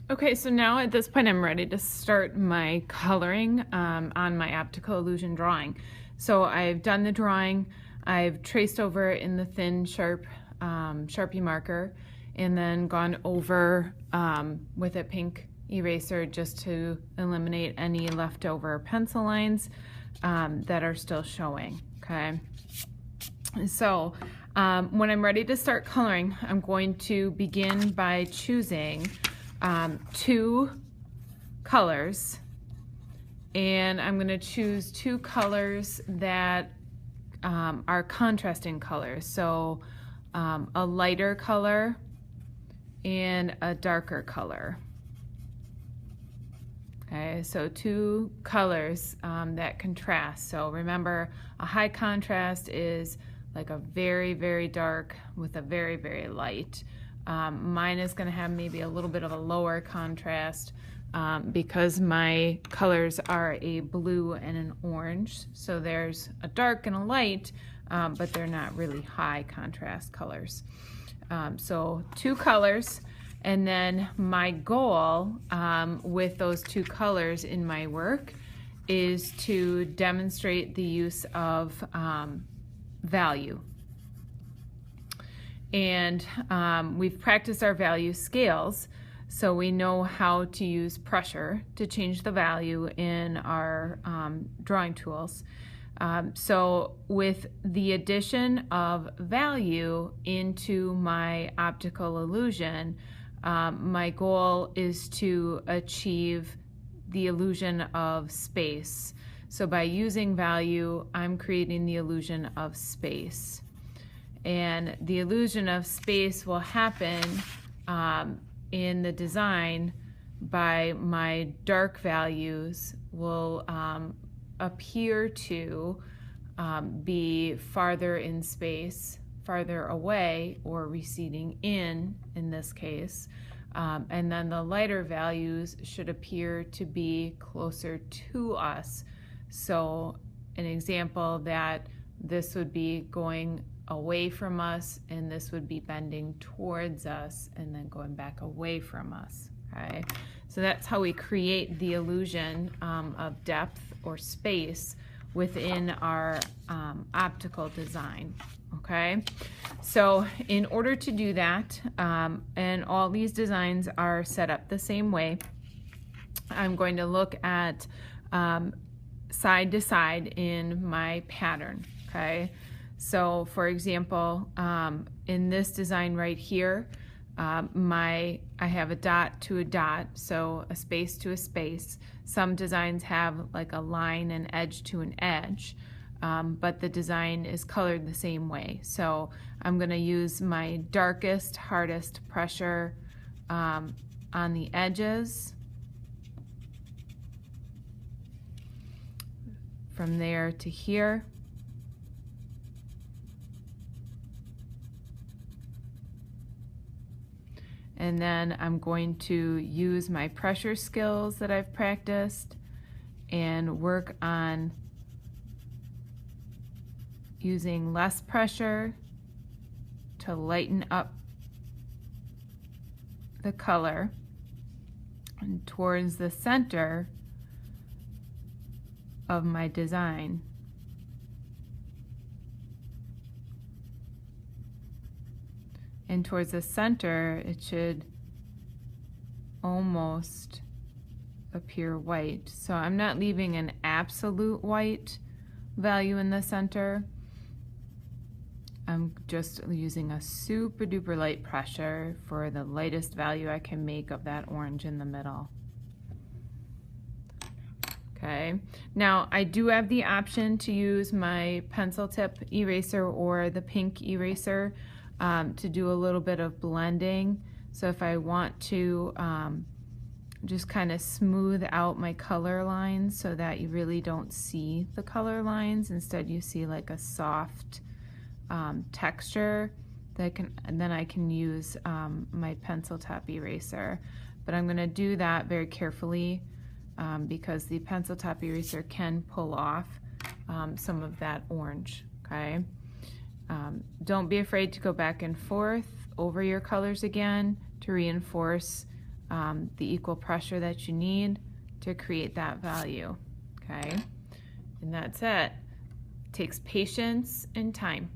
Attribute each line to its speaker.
Speaker 1: Okay, so now at this point I'm ready to start my coloring on my optical illusion drawing. So I've done the drawing, I've traced over it in the thin sharp Sharpie marker, and then gone over with a pink eraser just to eliminate any leftover pencil lines that are still showing, okay? So when I'm ready to start coloring, I'm going to begin by choosing two colors, and I'm going to choose two colors that are contrasting colors, so a lighter color and a darker color. Okay, so two colors that contrast. So remember, a high contrast is like a very, very dark with a very, very light. Mine is going to have maybe a little bit of a lower contrast because my colors are a blue and an orange. So there's a dark and a light, but they're not really high contrast colors. So two colors, and then my goal with those two colors in my work is to demonstrate the use of value. And we've practiced our value scales, so we know how to use pressure to change the value in our drawing tools. So with the addition of value into my optical illusion, my goal is to achieve the illusion of space. So by using value, I'm creating the illusion of space. And the illusion of space will happen in the design by my dark values will appear to be farther in space, farther away, or receding in this case. And then the lighter values should appear to be closer to us. So an example that this would be going away from us, and this would be bending towards us and then going back away from us. Okay, so that's how we create the illusion of depth or space within our optical design. Okay, so in order to do that, and all these designs are set up the same way, I'm going to look at side to side in my pattern. Okay, so for example, in this design right here, I have a dot to a dot, so a space to a space. Some designs have like a line and edge to an edge, but the design is colored the same way. So I'm going to use my darkest, hardest pressure on the edges. From there to here. And then I'm going to use my pressure skills that I've practiced and work on using less pressure to lighten up the color and towards the center of my design. And towards the center, it should almost appear white. So I'm not leaving an absolute white value in the center. I'm just using a super duper light pressure for the lightest value I can make of that orange in the middle. Okay, now I do have the option to use my pencil tip eraser or the pink eraser to do a little bit of blending. So if I want to just kind of smooth out my color lines so that you really don't see the color lines, instead you see like a soft texture, and then I can use my pencil top eraser. But I'm going to do that very carefully because the pencil top eraser can pull off some of that orange. Okay, don't be afraid to go back and forth over your colors again to reinforce the equal pressure that you need to create that value. Okay, and that's it. It takes patience and time.